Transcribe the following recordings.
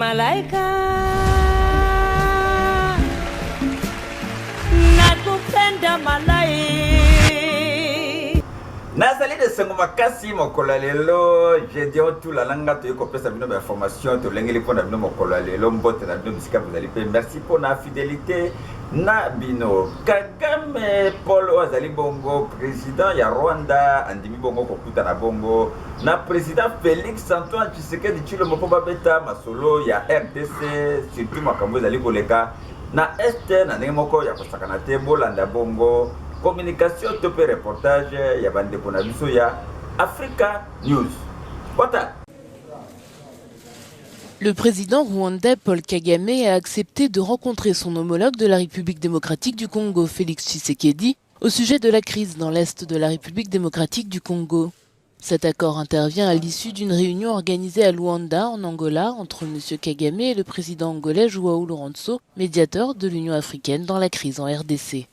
malaika nakupenda malai Nazali de sangoma kasi mokola lelo je dis tout la langa to ko pesa bino information to lengeli pona bino mokola lelo mbote na bino bisika vous pe merci pour la fidélité na bino Kagame Paul Azali bongo président ya Rwanda andimi bongo kokuta na bongo na président Félix Antoine Tshisekedi Tshilombo mpo beta masolo ya RDC surtout makambo ezali koleka na este na ndenge moko ya kosakana te bolanda bongo communication topé reportage ya bande kona biso ya Africa News. Voilà. Le président rwandais Paul Kagame a accepté de rencontrer son homologue de la République démocratique du Congo, Félix Tshisekedi, au sujet de la crise dans l'est de la République démocratique du Congo. Cet accord intervient à l'issue d'une réunion organisée à Luanda, en Angola, entre M. Kagame et le président angolais João Lourenço, médiateur de l'Union africaine dans la crise en RDC.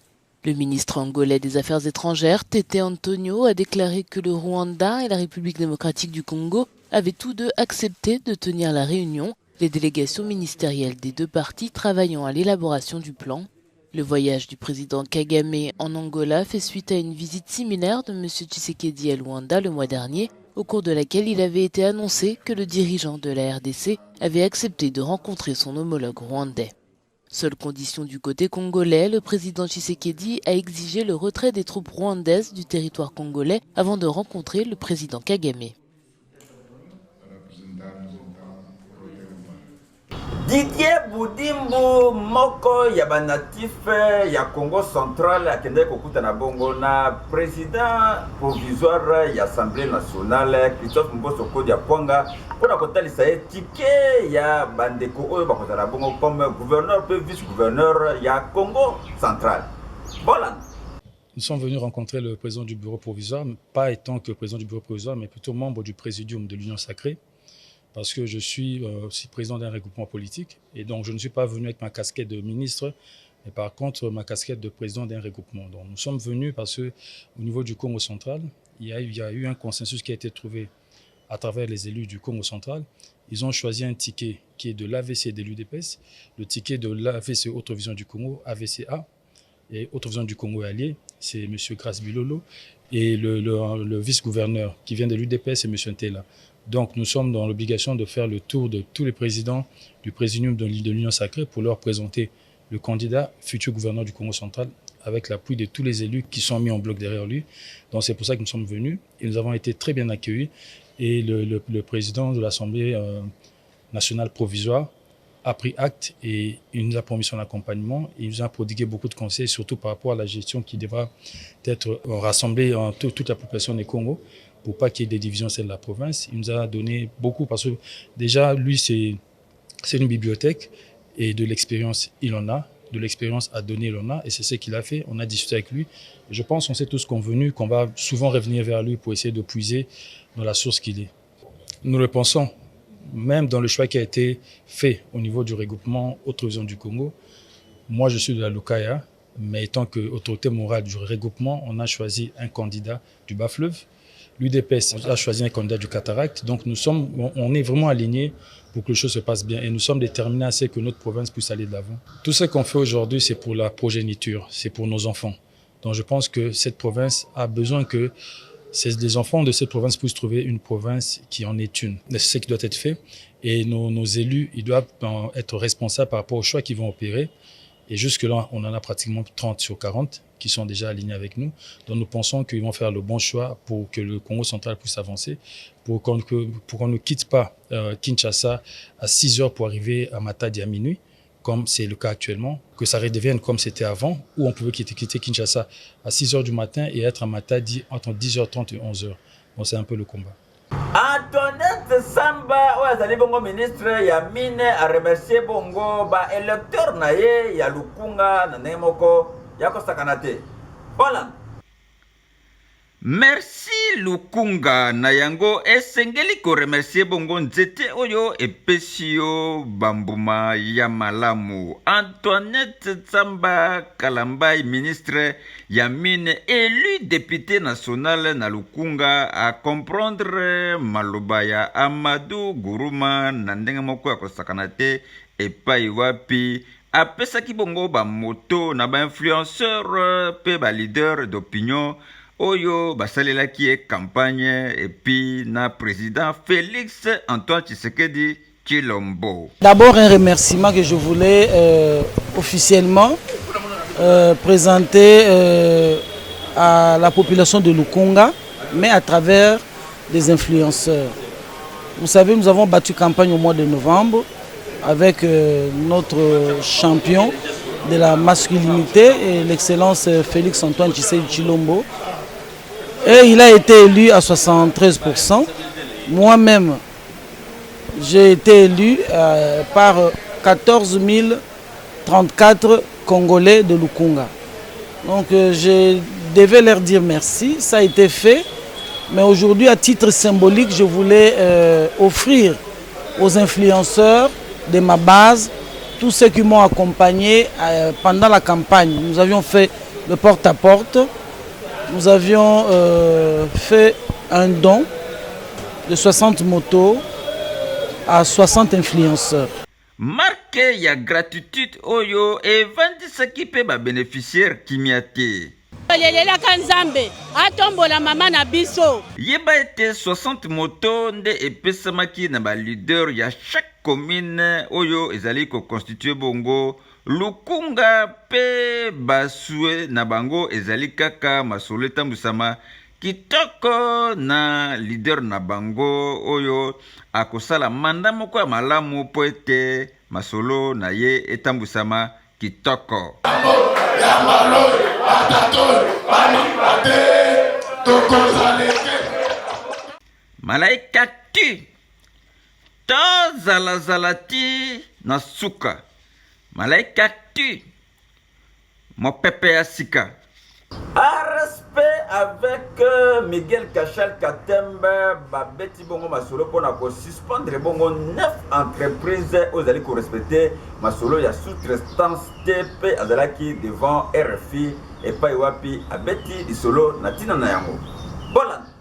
Le ministre angolais des Affaires étrangères, Tete Antonio, a déclaré que le Rwanda et la République démocratique du Congo avaient tous deux accepté de tenir la réunion, les délégations ministérielles des deux parties travaillant à l'élaboration du plan. Le voyage du président Kagame en Angola fait suite à une visite similaire de M. Tshisekedi à Luanda le mois dernier, au cours de laquelle il avait été annoncé que le dirigeant de la RDC avait accepté de rencontrer son homologue rwandais. Seule condition du côté congolais, le président Tshisekedi a exigé le retrait des troupes rwandaises du territoire congolais avant de rencontrer le président Kagame. Didier Boudimbo moko ya banatif ya Congo central akende kokuta na bongo na président provisoire ya Assemblée nationale Christophe Mboso Kodia Pwanga pona kotalisa tike ya bandeko oyo bakozala bongo comme gouverneur pe vice-gouverneur ya Congo central. Voilà. Nous sommes venus rencontrer le président du bureau provisoire, pas étant que président du bureau provisoire, mais plutôt membre du présidium de l'Union sacrée, parce que je suis aussi président d'un regroupement politique, et donc je ne suis pas venu avec ma casquette de ministre, mais par contre ma casquette de président d'un regroupement. Donc nous sommes venus parce qu'au niveau du Congo central, il y a eu un consensus qui a été trouvé à travers les élus du Congo central. Ils ont choisi un ticket qui est de l'AVC et de l'UDPS, le ticket de l'AVC Autre Vision du Congo, AVCA, et Autre Vision du Congo allié, c'est M. Grace Bilolo, et le vice-gouverneur qui vient de l'UDPS, c'est M. Ntela. Donc nous sommes dans l'obligation de faire le tour de tous les présidents du présidium de l'Union sacrée pour leur présenter le candidat futur gouverneur du Congo central avec l'appui de tous les élus qui sont mis en bloc derrière lui. Donc c'est pour ça que nous sommes venus et nous avons été très bien accueillis. Et le président de l'Assemblée nationale provisoire a pris acte et il nous a promis son accompagnement. Il nous a prodigué beaucoup de conseils, surtout par rapport à la gestion qui devra être rassemblée en toute la population des Congo, pour pas qu'il y ait des divisions celle de la province. Il nous a donné beaucoup parce que déjà, lui, c'est une bibliothèque et de l'expérience, il en a. De l'expérience à donner, il en a. Et c'est ce qu'il a fait. On a discuté avec lui. Et je pense qu'on s'est tous convenus qu'on va souvent revenir vers lui pour essayer de puiser dans la source qu'il est. Nous le pensons, même dans le choix qui a été fait au niveau du regroupement Autre Vision du Congo. Moi, je suis de la Lukaya, mais étant qu'autorité morale du regroupement, on a choisi un candidat du Bas-Fleuve. L'UDPS a choisi un candidat du Cataracte. Donc on est vraiment alignés pour que les choses se passent bien. Et nous sommes déterminés à ce que notre province puisse aller de l'avant. Tout ce qu'on fait aujourd'hui, c'est pour la progéniture, c'est pour nos enfants. Donc je pense que cette province a besoin que les enfants de cette province puissent trouver une province qui en est une. C'est ce qui doit être fait. Et nos élus, ils doivent être responsables par rapport aux choix qu'ils vont opérer. Et jusque-là, on en a pratiquement 30 sur 40 qui sont déjà alignés avec nous. Donc nous pensons qu'ils vont faire le bon choix pour que le Congo central puisse avancer, pour qu'on ne quitte pas Kinshasa à 6 heures pour arriver à Matadi à minuit, comme c'est le cas actuellement, que ça redevienne comme c'était avant, où on pouvait quitter Kinshasa à 6 heures du matin et être à Matadi entre 10h30 et 11h. Bon, c'est un peu le combat. Antoinette Samba oyo azali bongo ministre ya mine a remercier bongo ba électeur na ye ya Lukunga na ndenge moko ya kosakana te. Voilà. Merci Lukunga na yango esengeli ko remercier bongo nzete oyo epesio bambuma ya malamu. Antoinette Tsamba Kalambai, ministre ya mine, élu député national na Lukunga, a comprendre maloba ya Amadou Guruma na ndenge moko ya kosakana te epai wapi apesaki bongo ba moto na ba influenceur pe ba leader d'opinion Oyo basalelaki e campagne et puis na président Félix Antoine Tshisekedi Tshilombo. D'abord un remerciement que je voulais officiellement présenter à la population de Lukunga, mais à travers des influenceurs. Vous savez, nous avons battu campagne au mois de novembre avec notre champion de la masculinité et l'excellence Félix Antoine Tshisekedi Tshilombo. Et il a été élu à 73%. Moi-même, j'ai été élu par 14 034 Congolais de Lukunga. Donc je devais leur dire merci, ça a été fait. Mais aujourd'hui, à titre symbolique, je voulais offrir aux influenceurs de ma base, tous ceux qui m'ont accompagné pendant la campagne. Nous avions fait le porte-à-porte. Nous avions fait un don de 60 motos à 60 influenceurs. Marque ya gratitude oyo evandisaki pe ba bénéficiaire kimiate. Lelela kanzambe atombola mama na biso. Yeba ete 60 motos nde epesamaki na ba leader ya chaque commune oyo ezali ko constituer bongo Lukunga pe basue na bango ezali kaka masolo etambusama kitoko na leader na bango oyo akosala manda moko ya malamu po ete masolo na ye etambusama kitoko. Malaika tu tozalazalati na suka. Malaika tu mopepe ya sika. A respect avec Miguel Kachal Katemba babeti bongo masolo pona ko suspendre bongo 9 entreprises ozali ko respecter masolo ya sous-traitance TP azalaki devant RFI et pa wapi abeti disolo na tina na yango.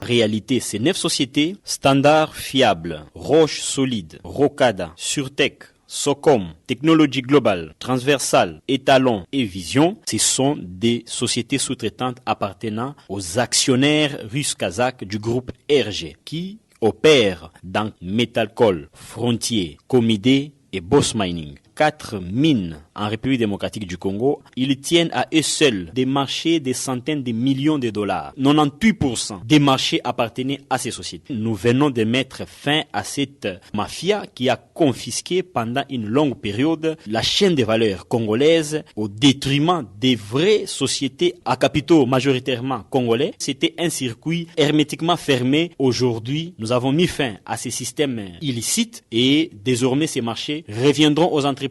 Réalité, ces 9 sociétés, Standard Fiable, Roche Solide, Rocada, Surtech, Socom, Technologie Globale, Transversal, Étalon et Vision, ce sont des sociétés sous-traitantes appartenant aux actionnaires russes kazakhs du groupe RG qui opèrent dans Metalcol, Frontier, Comidé et Boss Mining. 4 mines en République démocratique du Congo, ils tiennent à eux seuls des marchés des centaines de millions de dollars. 98% des marchés appartenaient à ces sociétés. Nous venons de mettre fin à cette mafia qui a confisqué pendant une longue période la chaîne des valeurs congolaises au détriment des vraies sociétés à capitaux majoritairement congolais. C'était un circuit hermétiquement fermé. Aujourd'hui, nous avons mis fin à ces systèmes illicites et désormais ces marchés reviendront aux entreprises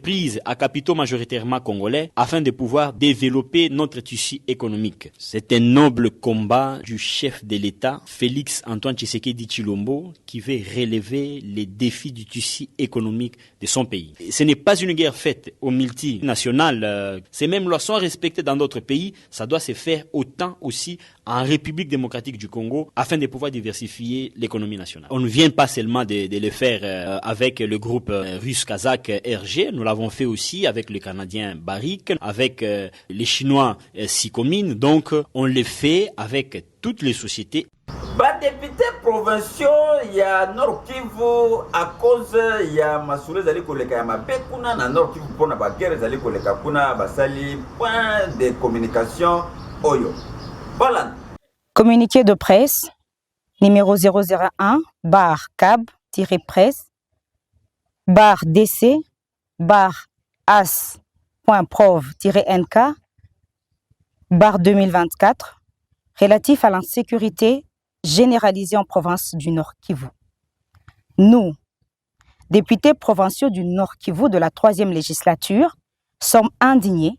à capitaux majoritairement congolais afin de pouvoir développer notre tissu économique. C'est un noble combat du chef de l'État, Félix Antoine Tshisekedi Tshilombo, qui veut relever les défis du tissu économique de son pays. Ce n'est pas une guerre faite aux multinationales. Ces mêmes lois sont respectées dans d'autres pays. Ça doit se faire autant aussi en République démocratique du Congo afin de pouvoir diversifier l'économie nationale. On ne vient pas seulement de le faire avec le groupe russe-kazakh RG, nous l'avons fait aussi avec le Canadien Barrick, avec les Chinois Sicomine, donc on le fait avec toutes les sociétés. Ba député provinciaux ya Nord Kivu à cause ya masolo zali koleka ya mabekuna na Nord Kivu pona ba guerre zali koleka kuna basali point de communication oyo. Voilà. Communiqué de presse numéro 001/cab-presse DC as.prov-nk 2024 relatif à l'insécurité généralisée en province du Nord Kivu. Nous, députés provinciaux du Nord Kivu de la 3e législature, sommes indignés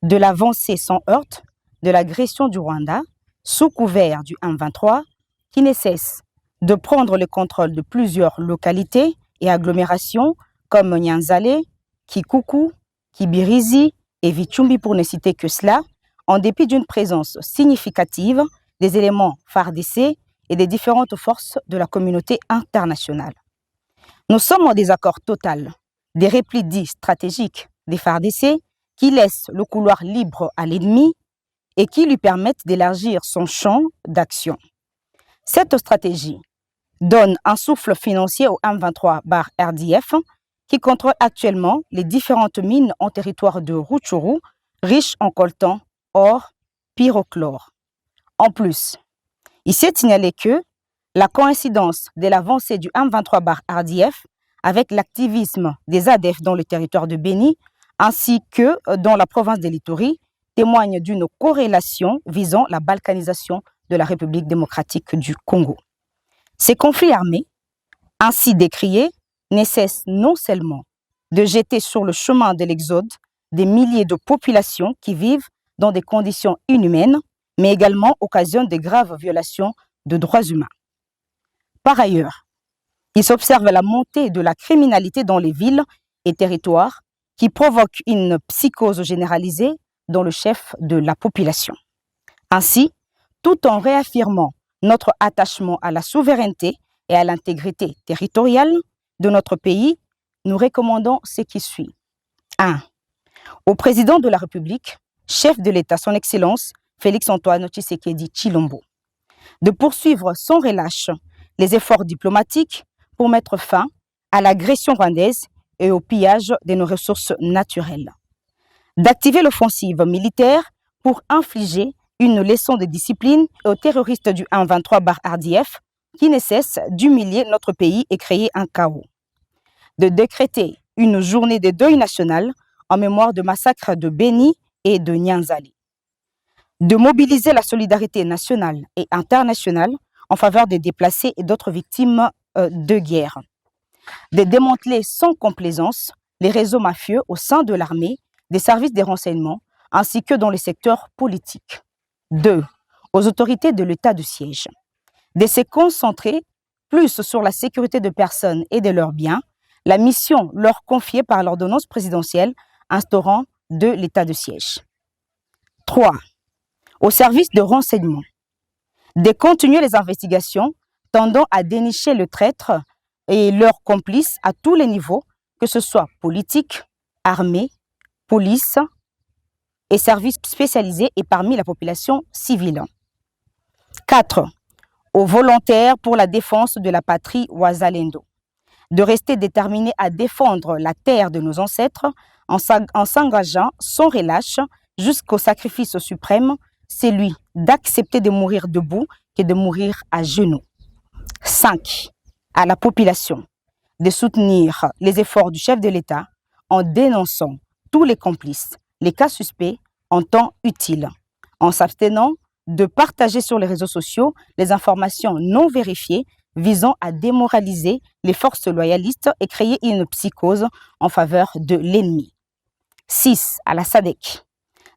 de l'avancée sans heurte de l'agression du Rwanda sous couvert du M23, qui ne cesse de prendre le contrôle de plusieurs localités et agglomérations comme Nyanzale, Kikuku, Kibirizi et Vichumbi pour ne citer que cela, en dépit d'une présence significative des éléments FARDC et des différentes forces de la communauté internationale. Nous sommes en désaccord total des replis dits stratégiques des FARDC qui laissent le couloir libre à l'ennemi et qui lui permettent d'élargir son champ d'action. Cette stratégie donne un souffle financier au M23/RDF qui contrôle actuellement les différentes mines en territoire de Rutshuru, riches en coltan, or, pyrochlore. En plus, il s'est signalé que la coïncidence de l'avancée du M23/RDF avec l'activisme des ADF dans le territoire de Béni ainsi que dans la province de l'Ituri témoigne d'une corrélation visant la balkanisation de la République démocratique du Congo. Ces conflits armés, ainsi décriés, ne cessent non seulement de jeter sur le chemin de l'exode des milliers de populations qui vivent dans des conditions inhumaines, mais également occasionnent de graves violations de droits humains. Par ailleurs, il s'observe la montée de la criminalité dans les villes et territoires qui provoque une psychose généralisée dans le chef de la population. Ainsi, tout en réaffirmant notre attachement à la souveraineté et à l'intégrité territoriale de notre pays, nous recommandons ce qui suit. 1. Au président de la République, chef de l'État, son Excellence, Félix-Antoine Tshisekedi Tshilombo, de poursuivre sans relâche les efforts diplomatiques pour mettre fin à l'agression rwandaise et au pillage de nos ressources naturelles. D'activer l'offensive militaire pour infliger une leçon de discipline aux terroristes du M23/RDF qui ne cessent d'humilier notre pays et créer un chaos. De décréter une journée de deuil national en mémoire de massacres de Béni et de Nyanzale. De mobiliser la solidarité nationale et internationale en faveur des déplacés et d'autres victimes de guerre. De démanteler sans complaisance les réseaux mafieux au sein de l'armée, des services de renseignement, ainsi que dans les secteurs politiques. 2. Aux autorités de l'état de siège. De se concentrer plus sur la sécurité de personnes et de leurs biens, la mission leur confiée par l'ordonnance présidentielle instaurant de l'état de siège. 3. Aux services de renseignement. De continuer les investigations tendant à dénicher le traître et leurs complices à tous les niveaux, que ce soit politique, armée, police et services spécialisés et parmi la population civile. 4. Aux volontaires pour la défense de la patrie Wazalendo, de rester déterminés à défendre la terre de nos ancêtres en s'engageant sans relâche jusqu'au sacrifice suprême, celui d'accepter de mourir debout que de mourir à genoux. 5. À la population de soutenir les efforts du chef de l'État en dénonçant tous les complices, les cas suspects en temps utile, en s'abstenant de partager sur les réseaux sociaux les informations non vérifiées visant à démoraliser les forces loyalistes et créer une psychose en faveur de l'ennemi. 6. À la SADC,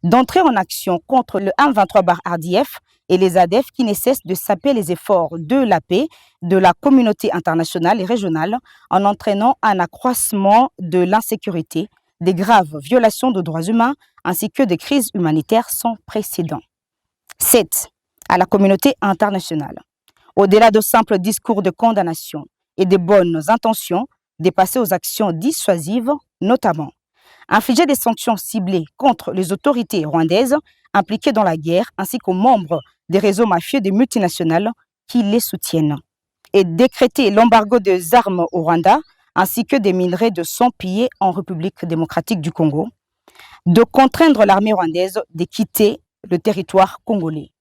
d'entrer en action contre le M23/RDF et les ADF qui ne cessent de saper les efforts de la paix, de la communauté internationale et régionale en entraînant un accroissement de l'insécurité, des graves violations de droits humains ainsi que des crises humanitaires sans précédent. 7. À la communauté internationale. Au-delà de simples discours de condamnation et de bonnes intentions, de passer aux actions dissuasives, notamment infliger des sanctions ciblées contre les autorités rwandaises impliquées dans la guerre ainsi qu'aux membres des réseaux mafieux des multinationales qui les soutiennent, et décréter l'embargo des armes au Rwanda ainsi que des minerais de sang pillés en République démocratique du Congo, de contraindre l'armée rwandaise de quitter le territoire congolais.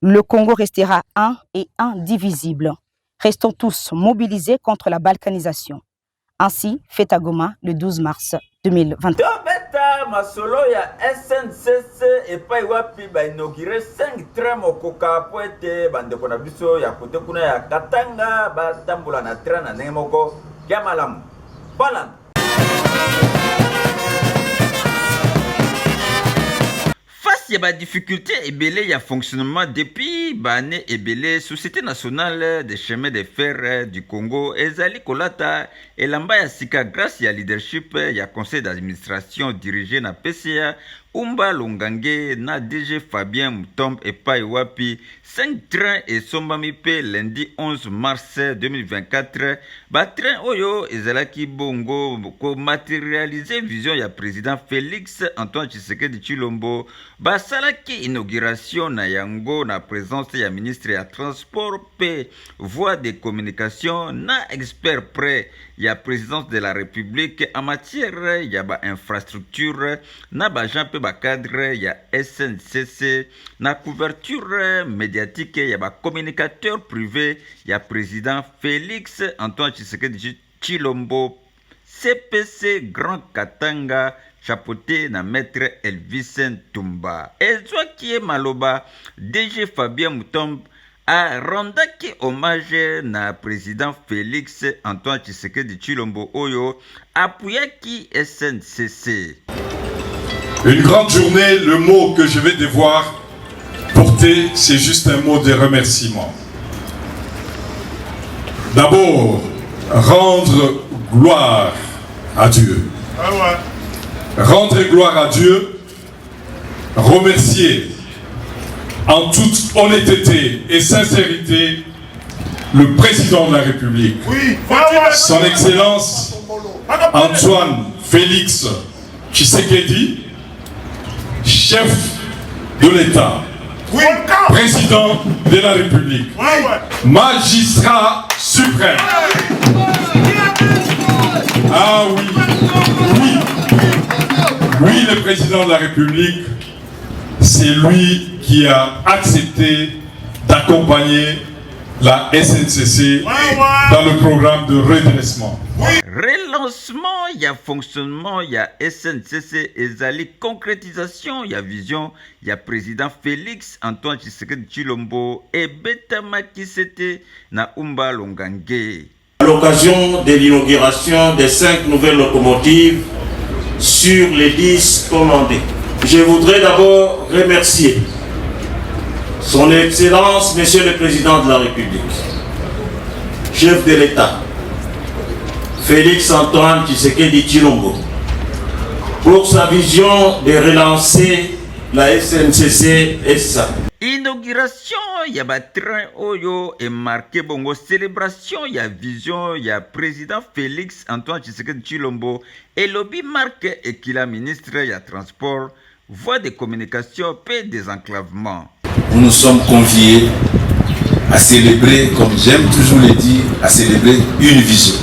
Le Congo restera un et indivisible. Restons tous mobilisés contre la balkanisation. Ainsi, fait à Goma le 12 mars 2021. Tobeta masolo ya SNCC epai wapi ba inauguré 5 trams au koka po ete bandeko na biso ya kote kuna ya Katanga batambola na train na ndenge moko ya malamu. Voilà. Fasi y a des difficultés et il y a fonctionnement depuis l'année et Société nationale des chemins de fer du Congo ezali kolata et lamba ya sika grâce ya leadership ya conseil d'administration dirigé na PCA Umba Longange na DG Fabien Mutombe et Paiwapi 5 trains et sombami pe lundi 11 mars 2024 ba train oyo ezalaki bongo ko matérialiser vision ya président Félix Antoine Tshisekedi Tshilombo ba salaki inauguration na yango na présence ya ministre ya transport pe voie de communication na expert près ya présidence de la République en matière ya ba infrastructure na ba Jean pe ba cadre ya SNCC na couverture médiatique ya ba communicateur privé ya président Félix Antoine Tshisekedi Tshilombo CPC Grand Katanga chapeauté na maître Elvis Ntumba ezwaki maloba DG Fabien Mutombe a rendaki hommage na président Félix Antoine Tshisekedi Tshilombo oyo appuyaki SNCC. Une grande journée, le mot que je vais devoir porter, c'est juste un mot de remerciement. D'abord, rendre gloire à Dieu. Rendre gloire à Dieu, remercier en toute honnêteté et sincérité le président de la République, son Excellence Antoine Félix Tshisekedi, chef de l'État, président de la République, magistrat suprême. Ah oui, oui, le président de la République, c'est lui qui a accepté d'accompagner la SNCC dans le programme de redressement. Relancement, il y a fonctionnement, il y a SNCC, ezali concrétisation, il y a vision, il y a président Félix Antoine Tshisekedi Tshilombo et Betama Kisete na Umba Longange. À l'occasion de l'inauguration des 5 nouvelles locomotives sur les 10 commandées, je voudrais d'abord remercier Son Excellence, Monsieur le Président de la République, chef de l'État, Félix Antoine Tshisekedi Tshilombo, pour sa vision de relancer la SNCC SA. Inauguration, il y a train oyo et marqué bongo célébration, il y a vision, il y a président Félix Antoine Tshisekedi Tshilombo et lobby marque et qu'il a ministre, il y a transport, voie de communication, paix désenclavement. Nous nous sommes conviés à célébrer, comme j'aime toujours le dire, à célébrer une vision.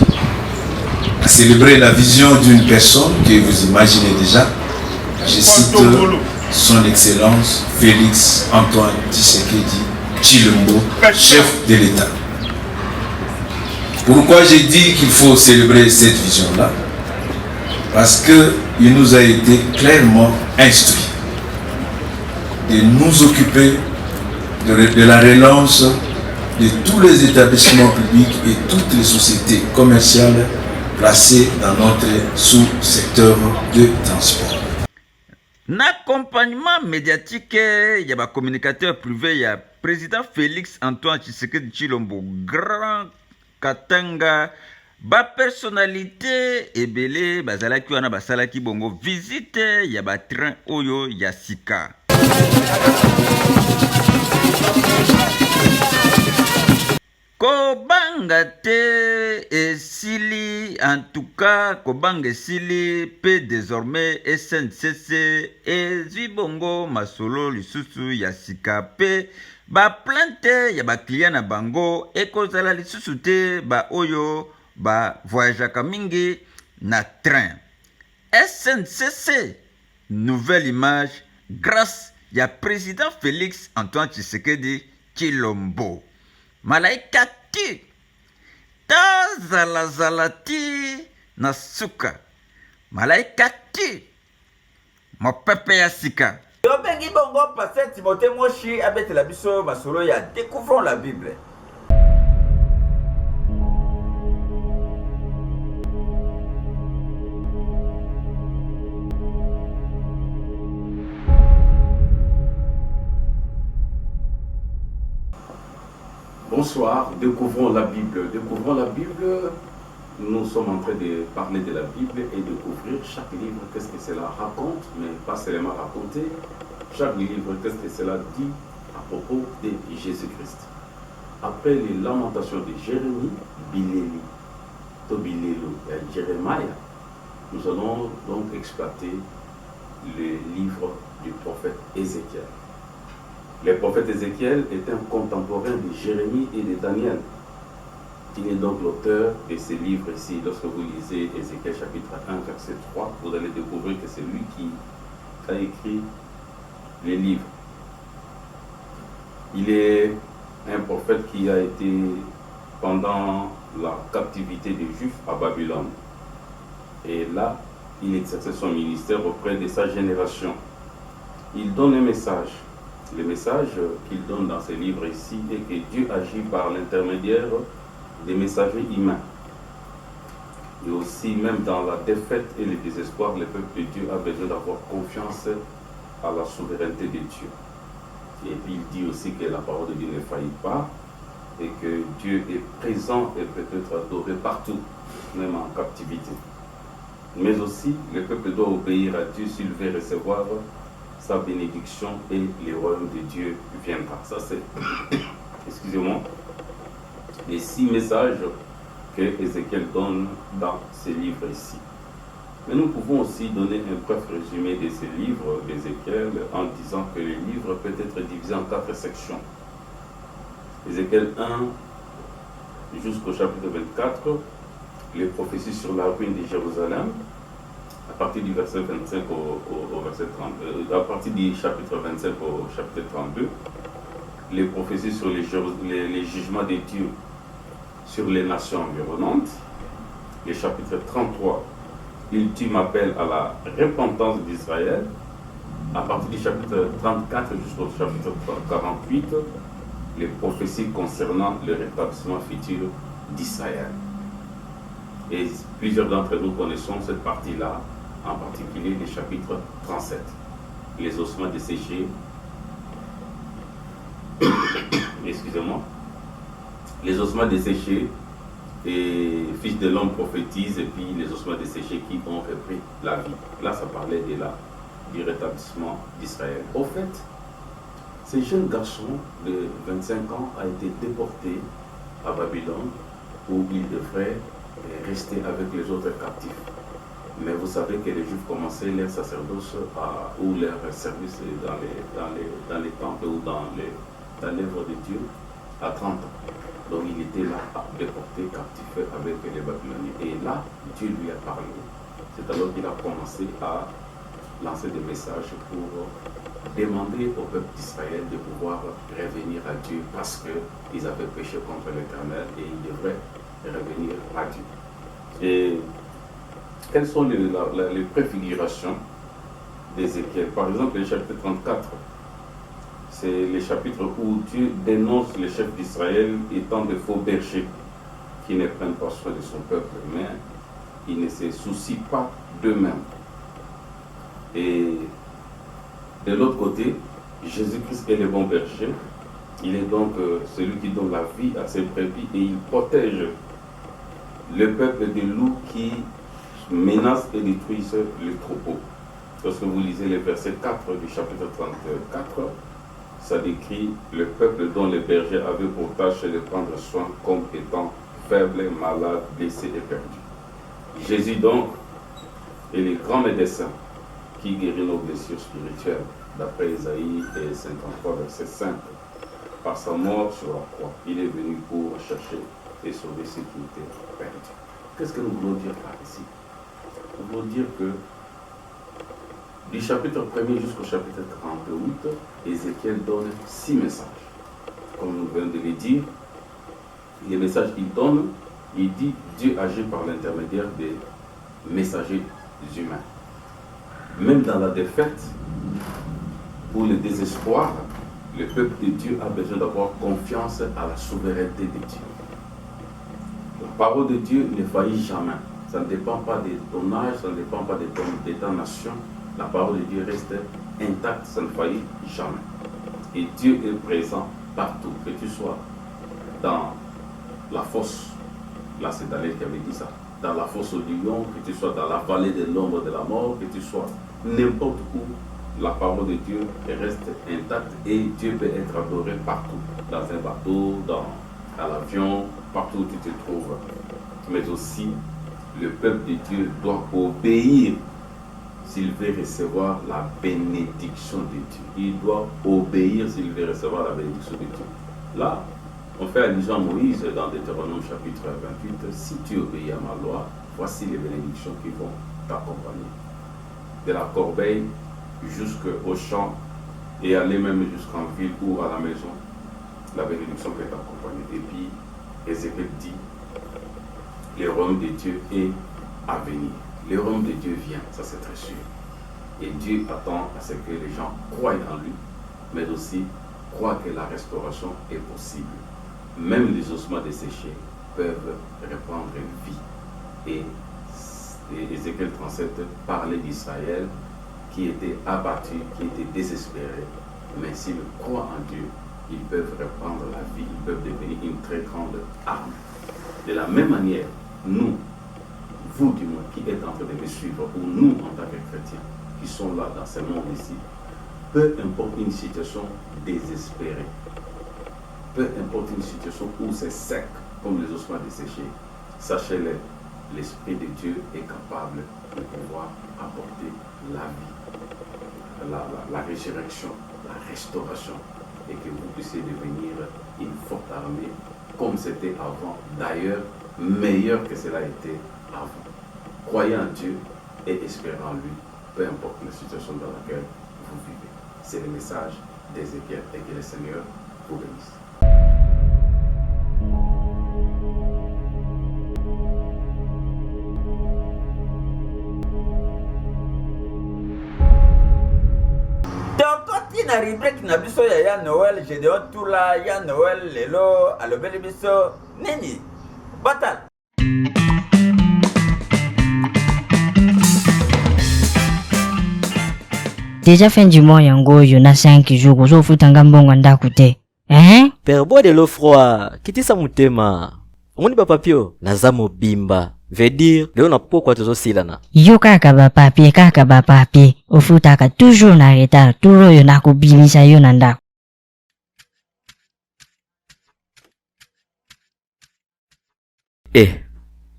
À célébrer la vision d'une personne que vous imaginez déjà. Je cite son Excellence Félix Antoine Tshisekedi Tshilombo, chef de l'État. Pourquoi j'ai dit qu'il faut célébrer cette vision-là? Parce qu'il nous a été clairement instruit de nous occuper de la relance de tous les établissements publics et toutes les sociétés commerciales placées dans notre sous-secteur de transport. L'accompagnement médiatique, il y a un communicateur privé, il y a président Félix Antoine Tshisekedi Tshilombo, Grand Katanga, ba personnalité ebele bazalaki wana basalaki bongo visite ya ba train oyo ya sika. Kobanga te esili, en tout cas kobanga esili pe désormais SNCC ezwi bongo masolo lisusu ya sika pe ba plante ya ba client na bango ekozala lisusu te ba oyo ba voyageaka mingi na train. SNCC, nouvelle image grâce ya président Félix Antoine Tshisekedi Tshilombo. Malaika ti tazalazala ti na suka. Malaika ti mopepe ya sika. Yobengi bongo pasteur Timothée Moshi abetela biso masolo ya découvrons la Bible. Bonsoir, découvrons la Bible. Découvrons la Bible, nous sommes en train de parler de la Bible et découvrir chaque livre, qu'est-ce que cela raconte, mais pas seulement raconter. Chaque livre, qu'est-ce que cela dit à propos de Jésus-Christ. Après les lamentations de Jérémie, Biléli, Tobilélo et Jérémie, nous allons donc exploiter le livre du prophète Ézéchiel. Le prophète Ézéchiel est un contemporain de Jérémie et de Daniel. Il est donc l'auteur de ces livres ici. Lorsque vous lisez Ézéchiel chapitre 1, verset 3, vous allez découvrir que c'est lui qui a écrit les livres. Il est un prophète qui a été pendant la captivité des Juifs à Babylone. Et là, il exerçait son ministère auprès de sa génération. Il donne un message. Le message qu'il donne dans ces livres ici est que Dieu agit par l'intermédiaire des messagers humains. Et aussi, même dans la défaite et le désespoir, le peuple de Dieu a besoin d'avoir confiance à la souveraineté de Dieu. Et puis il dit aussi que la parole de Dieu ne faillit pas et que Dieu est présent et peut être adoré partout, même en captivité. Mais aussi, le peuple doit obéir à Dieu s'il veut recevoir sa bénédiction et le royaume de Dieu viendra. Ça c'est, excusez-moi, les 6 messages que Ézéchiel donne dans ces livres ici. Mais nous pouvons aussi donner un bref résumé de ces livres d'Ézéchiel en disant que les livres peuvent être divisés en 4 sections. Ézéchiel 1 jusqu'au chapitre 24, les prophéties sur la ruine de Jérusalem, à partir du verset 25 au verset 32, à partir du chapitre 25 au chapitre 32, les prophéties sur les jugements de Dieu sur les nations environnantes, le chapitre 33, l'ultime appel à la repentance d'Israël, à partir du chapitre 34 jusqu'au chapitre 48, les prophéties concernant le rétablissement futur d'Israël. Et plusieurs d'entre nous connaissons cette partie-là, en particulier le chapitre 37, les ossements desséchés, excusez-moi, les ossements desséchés, et fils de l'homme prophétise, et puis les ossements desséchés qui ont repris la vie. Là, ça parlait du rétablissement d'Israël. Au fait, ce jeune garçon de 25 ans a été déporté à Babylone, où il devrait rester avec les autres captifs. Mais vous savez que les Juifs commençaient leur sacerdoce ou leur service dans les temples ou dans l'œuvre de Dieu à 30 ans. Donc il était là, déporté, captif avec les Babyloniens. Et là, Dieu lui a parlé. C'est alors qu'il a commencé à lancer des messages pour demander au peuple d'Israël de pouvoir revenir à Dieu parce qu'ils avaient péché contre l'Éternel et ils devraient revenir à Dieu. Et quelles sont les préfigurations d'Ézéchiel? Par exemple, le chapitre 34, c'est le chapitre où Dieu dénonce les chefs d'Israël étant de faux bergers qui ne prennent pas soin de son peuple, mais ils ne se soucient pas d'eux-mêmes. Et de l'autre côté, Jésus-Christ est le bon berger. Il est donc celui qui donne la vie à ses brebis et il protège le peuple des loups qui menacent et détruisent le troupeau. Lorsque vous lisez le verset 4 du chapitre 34, ça décrit le peuple dont les bergers avaient pour tâche de prendre soin comme étant faibles, malades, blessés et perdus. Jésus donc est le grand médecin qui guérit nos blessures spirituelles, d'après Isaïe 53, verset 5. Par sa mort sur la croix, il est venu pour chercher et sauver ceux qui étaient perdus. Qu'est-ce que nous voulons dire par ici? Nous voulons dire que du chapitre 1er jusqu'au chapitre 48, Ézéchiel donne 6 messages. Comme nous venons de le dire, les messages qu'il donne, il dit Dieu agit par l'intermédiaire des messagers humains. Même dans la défaite ou le désespoir, le peuple de Dieu a besoin d'avoir confiance à la souveraineté de Dieu. La parole de Dieu ne faillit jamais. Ça ne dépend pas de ton âge, ça ne dépend pas de ta nation. La parole de Dieu reste intacte, ça ne faillit jamais. Et Dieu est présent partout, que tu sois dans la fosse, là c'est Daniel qui avait dit ça, dans la fosse du lion, que tu sois dans la vallée de l'ombre de la mort, que tu sois n'importe où, la parole de Dieu reste intacte et Dieu peut être adoré partout, dans un bateau, à l'avion, partout où tu te trouves. Mais aussi, le peuple de Dieu doit obéir s'il veut recevoir la bénédiction de Dieu. Il doit obéir s'il veut recevoir la bénédiction de Dieu. Là, on fait allusion à Moïse dans Deutéronome chapitre 28. Si tu obéis à ma loi, voici les bénédictions qui vont t'accompagner. De la corbeille jusqu'au champ et aller même jusqu'en ville ou à la maison, la bénédiction peut t'accompagner. Et puis, Ézéchiel dit, le royaume de Dieu est à venir. Le royaume de Dieu vient, ça c'est très sûr. Et Dieu attend à ce que les gens croient en lui, mais aussi croient que la restauration est possible. Même les ossements desséchés peuvent reprendre vie. Et Ézéchiel 37 parlait d'Israël qui était abattu, qui était désespéré. Mais s'ils croient en Dieu, ils peuvent reprendre la vie, ils peuvent devenir une très grande arme. De la même manière, nous, vous du moins, qui êtes en train de me suivre, ou nous en tant que chrétiens, qui sont là dans ce monde ici, peu importe une situation désespérée, peu importe une situation où c'est sec, comme les ossements desséchés, sachez-le, l'Esprit de Dieu est capable de pouvoir apporter la vie, la résurrection, la restauration, et que vous puissiez devenir une forte armée, comme c'était avant, d'ailleurs, meilleur que cela était avant. Croyez en Dieu et espérez en lui, peu importe la situation dans laquelle vous vivez. C'est le message d'Ézéchiel et que le Seigneur vous bénisse. na rubrique na biso ya Noël, Gédéon Tula, ya Noël lelo alobeli biso nini batal. Déjà fin du mois yango yo na 5 jours ozo futanga mbongo ndaku te. Père bois de l'eau froid, kitisa mutema. Omoni ba papio naza mobimba. Veut dire leo na pokwa tozo silana. Yo kaka ba papier ofutaka toujours na retard turo yo na kubilisa yo na ndako.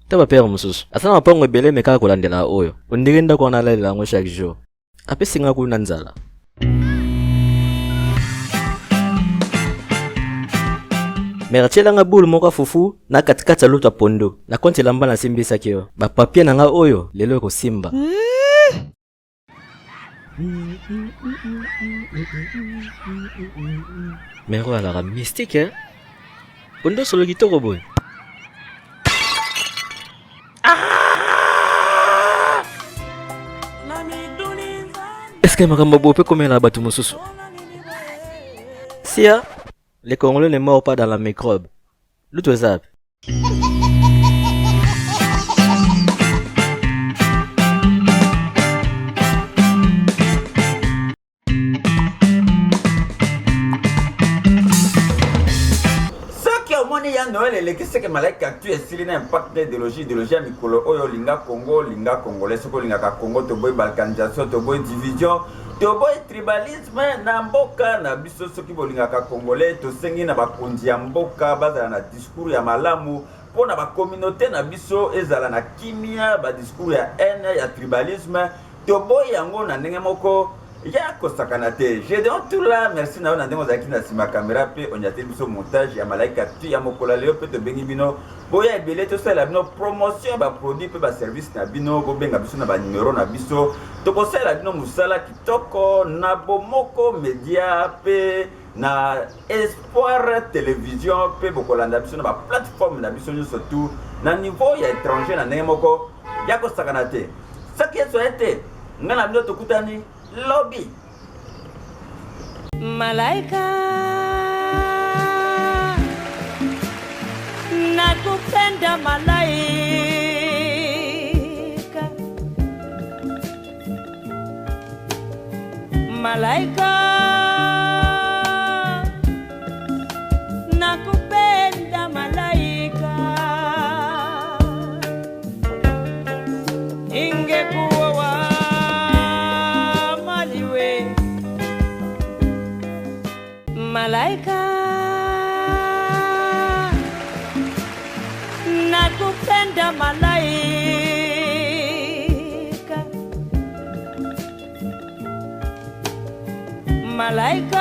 Taba père mususu asana mapango ebele mekaka kolandela oyo ondirenda kwa nalela yango chaque jour ape singa kuna nzala. Merachela nga boule moko fufu na katikati ya luta pondo na konti lamba na simbisa kio ba papier na nga oyo lelo ko simba. Mero ala mystique pondo solo kitoko boy. Est-ce que makambo bope komela batu mususu? Sia les Congolais ne meurent pas dans la microbe. L'autre zap. Ya Noël et les que malek actuel s'il n'a impact d'idéologie à mikolo oyo linga Congo linga congolais soko linga ka Congo to boy balkanisation to boy division to boy tribalisme na mboka na biso soki bolinga ka congolais to sengi na bakonzi ya mboka bazala na discours ya malamu pona ba communauté na biso ezala na kimia ba discours ya haine ya tribalisme to boy yango na ndenge moko ya kosakana te. Gédéon Tula, merci na on ndenge ozaki na sima caméra pe on yate biso montage ya malaika tu ya mokola leo pe to bengi bino boya ebele to sala bino promotion ba produit pe ba service na bino bo benga biso na ba numéro na biso to ko sala bino musala kitoko na bomoko media pe na Espoir télévision pe bokolanda biso na ba plateforme na biso surtout na niveau ya étranger na ndenge moko ya kosakana te. Ça qui est souhaité ngana bino to kutani lobby malaika nakupenda malaika malaika nakupenda Malaika nakupenda malaika, malaika